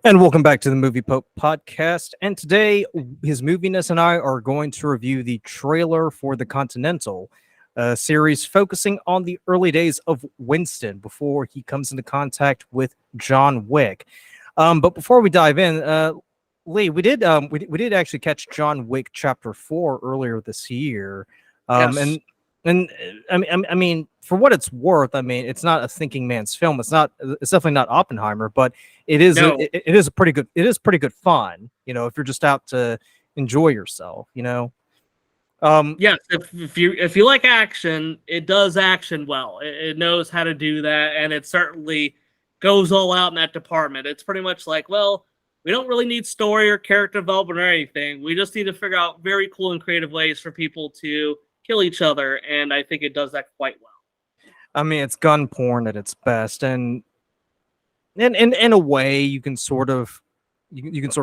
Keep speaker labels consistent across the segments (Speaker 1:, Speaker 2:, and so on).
Speaker 1: And welcome back to the Movie Pope podcast. And today, his Moviness and I are going to review the trailer for The Continental, a series focusing on the early days of Winston before he comes into contact with John Wick. But before we dive in, Lee, we did actually catch John Wick Chapter 4 earlier this year.
Speaker 2: Yes.
Speaker 1: And I mean, for what it's worth, I mean, it's not a thinking man's film. It's definitely not Oppenheimer, but it is
Speaker 2: No.
Speaker 1: it is pretty good fun, if you're just out to enjoy yourself,
Speaker 2: Yes, if you like action, it does action well. It knows how to do that, and it certainly goes all out in that department. It's pretty much like, well, we don't really need story or character development or anything. We just need to figure out very cool and creative ways for people to kill each other, and I think it does that quite well.
Speaker 1: I mean, it's gun porn at its best, and in a way, you can sort of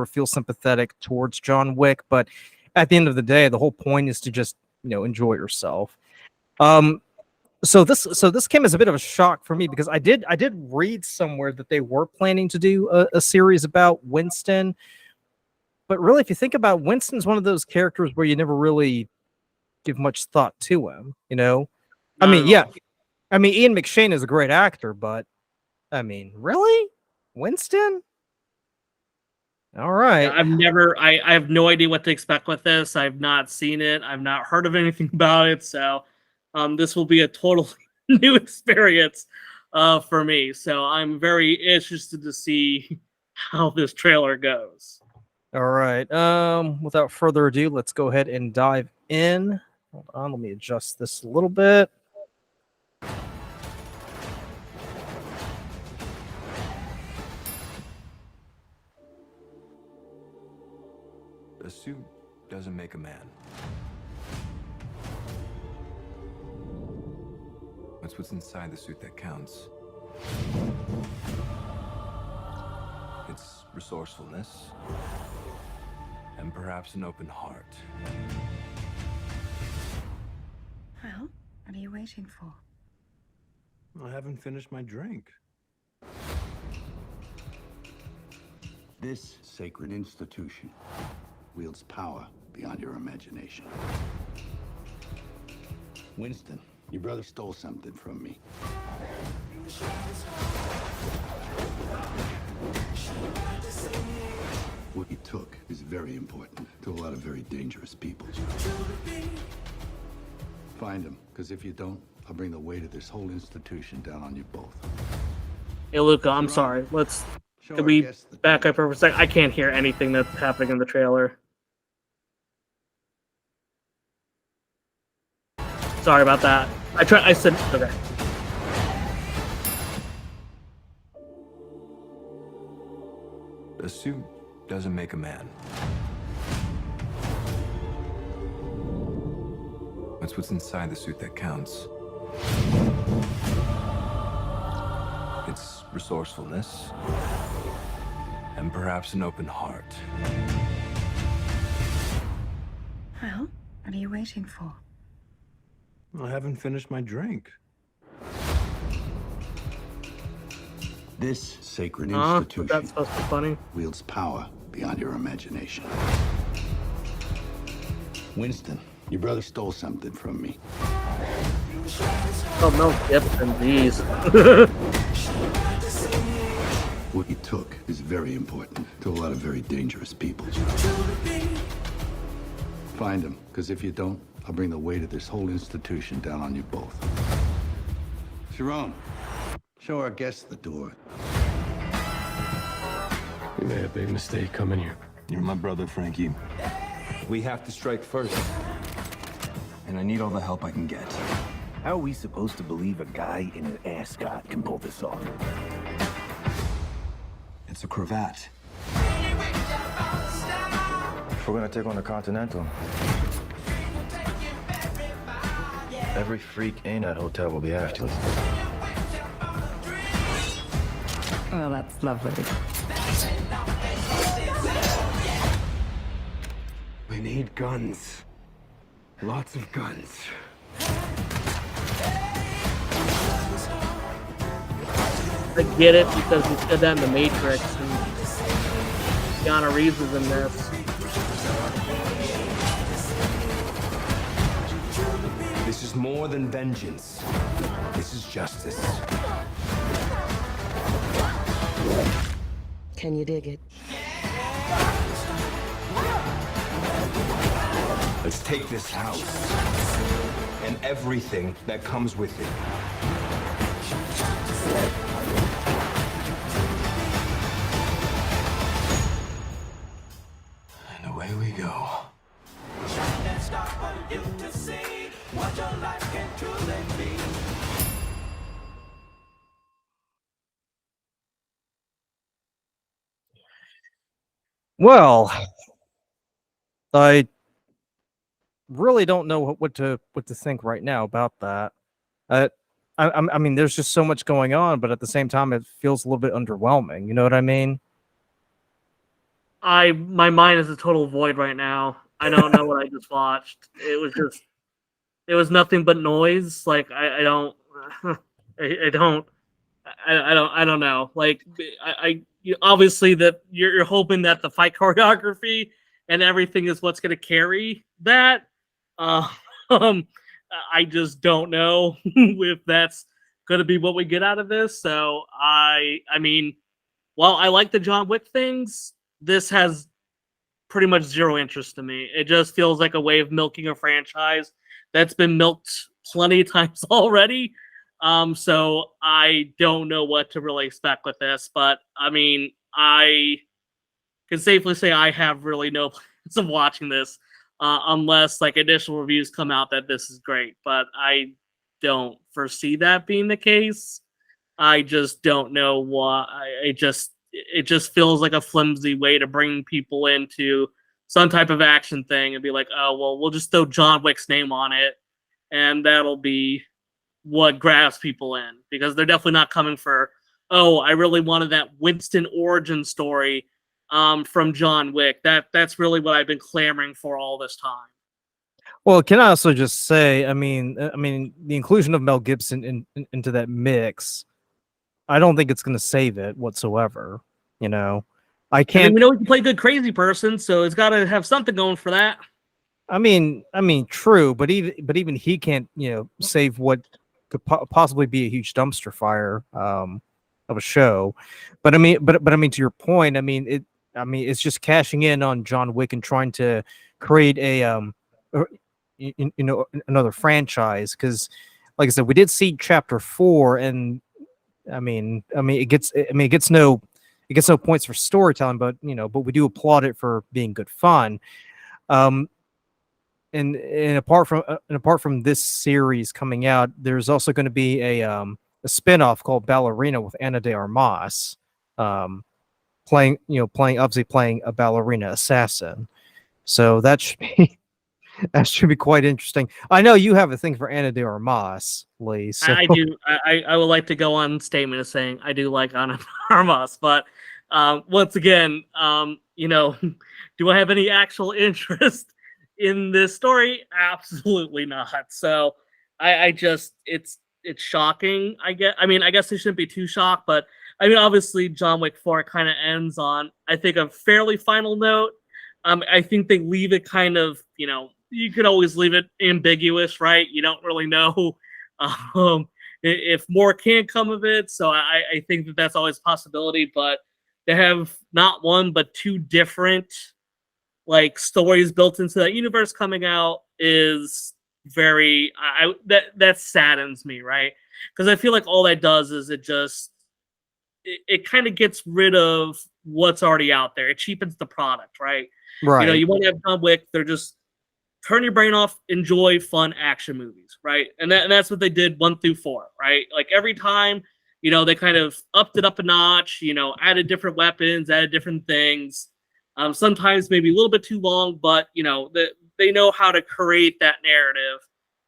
Speaker 1: feel sympathetic towards John Wick, but at the end of the day, the whole point is to just enjoy yourself. So this came as a bit of a shock for me because I did read somewhere that they were planning to do a series about Winston, but really, if you think about it, Winston's one of those characters where you never really give much thought to him. I mean, yeah, I mean, Ian McShane is a great actor, but I mean, really, Winston? All right.
Speaker 2: I have no idea what to expect with this. I've not seen it. I've not heard of anything about it. So this will be a total new experience for me. So I'm very interested to see how this trailer goes.
Speaker 1: All right. Without further ado, let's go ahead and dive in. Hold on, let me adjust this a little bit.
Speaker 3: A suit doesn't make a man. It's what's inside the suit that counts. It's resourcefulness, and perhaps an open heart.
Speaker 4: Well, what are you waiting for?
Speaker 3: I haven't finished my drink.
Speaker 5: This sacred institution wields power beyond your imagination. Winston, your brother stole something from me. What he took is very important to a lot of very dangerous people. Find him, because if you don't, I'll bring the weight of this whole institution down on you both.
Speaker 2: Hey, Luca, I'm sorry. Can we back up for a second? I can't hear anything that's happening in the trailer. Sorry about that. I said, okay.
Speaker 3: A suit doesn't make a man. It's what's inside the suit that counts. It's resourcefulness, and perhaps an open heart.
Speaker 4: Well, what are you waiting for?
Speaker 3: I haven't finished my drink.
Speaker 5: This sacred
Speaker 2: That's
Speaker 5: institution
Speaker 2: supposed to be funny.
Speaker 5: wields power beyond your imagination. Winston, your brother stole something from me.
Speaker 2: Oh, Mel Gibson, geez.
Speaker 5: What he took is very important to a lot of very dangerous people. Find him, because if you don't, I'll bring the weight of this whole institution down on you both. Sharon, show our guests the door.
Speaker 6: We made a big mistake coming here.
Speaker 3: You're my brother, Frankie.
Speaker 7: We have to strike first. And I need all the help I can get.
Speaker 8: How are we supposed to believe a guy in an ascot can pull this off?
Speaker 7: It's a cravat.
Speaker 8: If we're gonna take on the Continental, every freak in that hotel will be after us.
Speaker 4: Well, that's lovely.
Speaker 7: We need guns. Lots of guns.
Speaker 2: I get it because he said that in the Matrix. And Keanu Reeves is in this.
Speaker 7: This is more than vengeance. This is justice.
Speaker 9: Can you dig it?
Speaker 7: Let's take this house and everything that comes with it. And away we go.
Speaker 1: Well, I really don't know what to think right now about that. I mean, there's just so much going on, but at the same time, it feels a little bit underwhelming. You know what I mean?
Speaker 2: My mind is a total void right now. I don't know what I just watched. It was nothing but noise. Like I don't know. Like obviously that you're hoping that the fight choreography and everything is what's going to carry that. I just don't know if that's going to be what we get out of this. So I mean, while I like the John Wick things, this has pretty much zero interest to me. It just feels like a way of milking a franchise that's been milked plenty of times already. So I don't know what to really expect with this, but I mean, I can safely say I have really no plans of watching this, unless like initial reviews come out that this is great, but I don't foresee that being the case. I just don't know why. It just feels like a flimsy way to bring people into some type of action thing and be like, oh, well, we'll just throw John Wick's name on it, and that'll be what grabs people in, because they're definitely not coming for, oh, I really wanted that Winston origin story from John Wick. That's really what I've been clamoring for all this time.
Speaker 1: Well, can I also just say, I mean, the inclusion of Mel Gibson into that mix, I don't think it's going to save it whatsoever. You know, I can't.
Speaker 2: I mean, we know he can play good crazy person, so it's got to have something going for that.
Speaker 1: I mean, true, but even he can't, save what could possibly be a huge dumpster fire of a show. But I mean, to your point, it's just cashing in on John Wick and trying to create a another franchise, because, like I said, we did see Chapter 4, and it gets no points for storytelling, but we do applaud it for being good fun. And apart from this series coming out, there's also going to be a spin-off called Ballerina with Ana de Armas, playing a ballerina assassin. So that should be quite interesting. I know you have a thing for Ana de Armas, Lee. So.
Speaker 2: I do. I would like to go on statement of saying I do like Ana de Armas, but once again, do I have any actual interest in this story? Absolutely not. So I just it's shocking. I guess they shouldn't be too shocked, but I mean, obviously John Wick 4 kind of ends on, I think, a fairly final note. I think they leave it kind of, you could always leave it ambiguous, right? You don't really know if more can come of it. So I think that's always a possibility, but to have not one but two different like stories built into that universe coming out is very that saddens me, right? Because I feel like all that does is it kind of gets rid of what's already out there. It cheapens the product, right?
Speaker 1: Right.
Speaker 2: You want to have John Wick, they're just turn your brain off, enjoy fun action movies, right? And that's what they did 1 through 4, right? Like every time, they kind of upped it up a notch, added different weapons, added different things. Sometimes maybe a little bit too long, but they know how to create that narrative.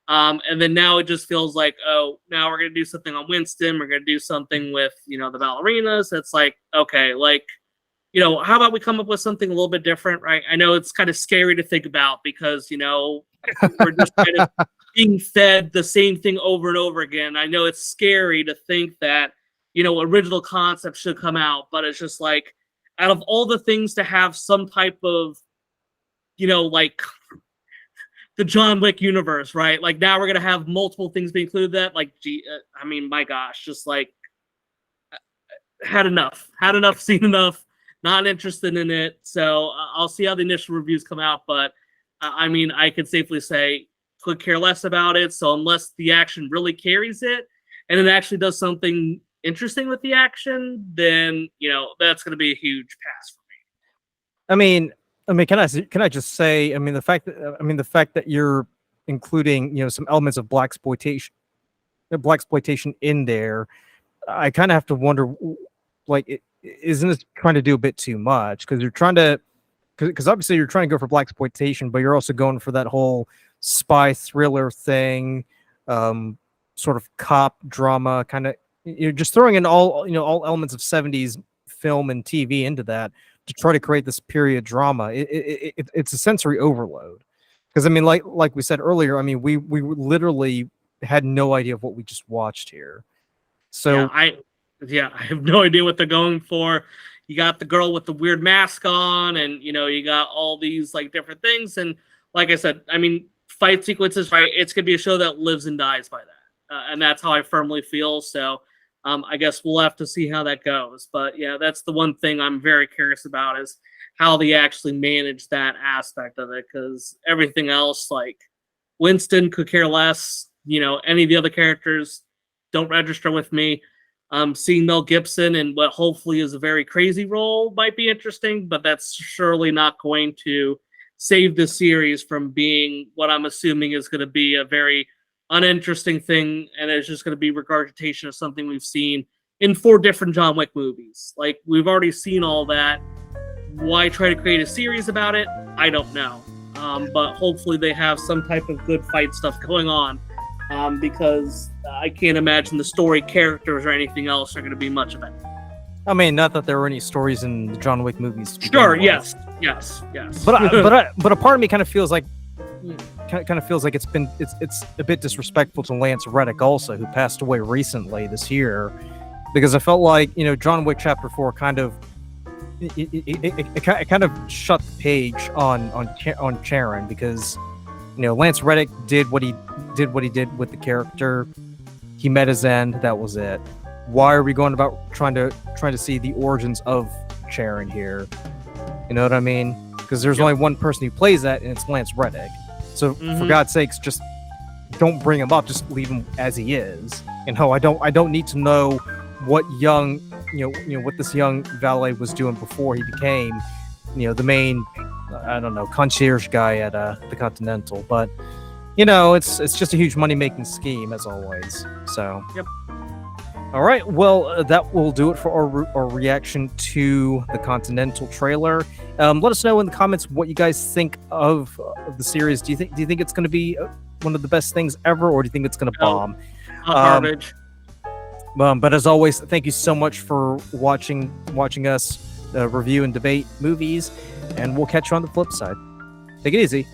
Speaker 2: And then now it just feels like, oh, now we're gonna do something on Winston. We're gonna do something with the ballerinas. It's like, okay, like how about we come up with something a little bit different, right? I know it's kind of scary to think about because we're just kind of being fed the same thing over and over again. I know it's scary to think that original concepts should come out, but it's just like, out of all the things to have some type of, like the John Wick universe, right? Like now we're gonna have multiple things be included. That, like, I mean, my gosh, just like had enough, seen enough, not interested in it. So I'll see how the initial reviews come out, but I mean, I could safely say could care less about it. So unless the action really carries it and it actually does something interesting with the action, then that's going to be a huge pass for me.
Speaker 1: I mean, can I just say, the fact that you're including some elements of blaxploitation in there, I kind of have to wonder, like, isn't this trying to do a bit too much? Because obviously you're trying to go for blaxploitation, but you're also going for that whole spy thriller thing, sort of cop drama kind of. You're just throwing in all elements of 70s film and TV into that to try to create this period drama. It's a sensory overload. Because I mean, like we said earlier, I mean, we literally had no idea of what we just watched here. So
Speaker 2: I have no idea what they're going for. You got the girl with the weird mask on, and you got all these like different things. And like I said, I mean, fight sequences, right? It's gonna be a show that lives and dies by that, and that's how I firmly feel. So I guess we'll have to see how that goes. But yeah, that's the one thing I'm very curious about, is how they actually manage that aspect of it. Because everything else, like Winston, could care less. Any of the other characters don't register with me. Seeing Mel Gibson in what hopefully is a very crazy role might be interesting, but that's surely not going to save the series from being what I'm assuming is going to be a very uninteresting thing, and it's just going to be regurgitation of something we've seen in 4 different John Wick movies. Like, we've already seen all that. Why try to create a series about it? I don't know. But hopefully they have some type of good fight stuff going on, because I can't imagine the story, characters, or anything else are going to be much of it.
Speaker 1: I mean, not that there were any stories in the John Wick movies.
Speaker 2: Sure, yes.
Speaker 1: But a part of me kind of feels like it's a bit disrespectful to Lance Reddick also, who passed away recently this year, because I felt like John Wick Chapter 4 kind of it kind of shut the page on Charon, because Lance Reddick did what he did with the character. He met his end. That was it. Why are we going about trying to see the origins of Charon here? You know what I mean? Because there's only one person who plays that, and it's Lance Reddick. So for God's sakes, just don't bring him up. Just leave him as he is. I don't need to know what what this young valet was doing before he became, the main, concierge guy at the Continental. But it's just a huge money making scheme, as always. So
Speaker 2: yep.
Speaker 1: All right, well, that will do it for our reaction to the Continental trailer. Let us know in the comments what you guys think of the series. Do you think it's going to be one of the best things ever, or do you think it's going to bomb?
Speaker 2: Garbage.
Speaker 1: But as always, thank you so much for watching us review and debate movies, and we'll catch you on the flip side. Take it easy.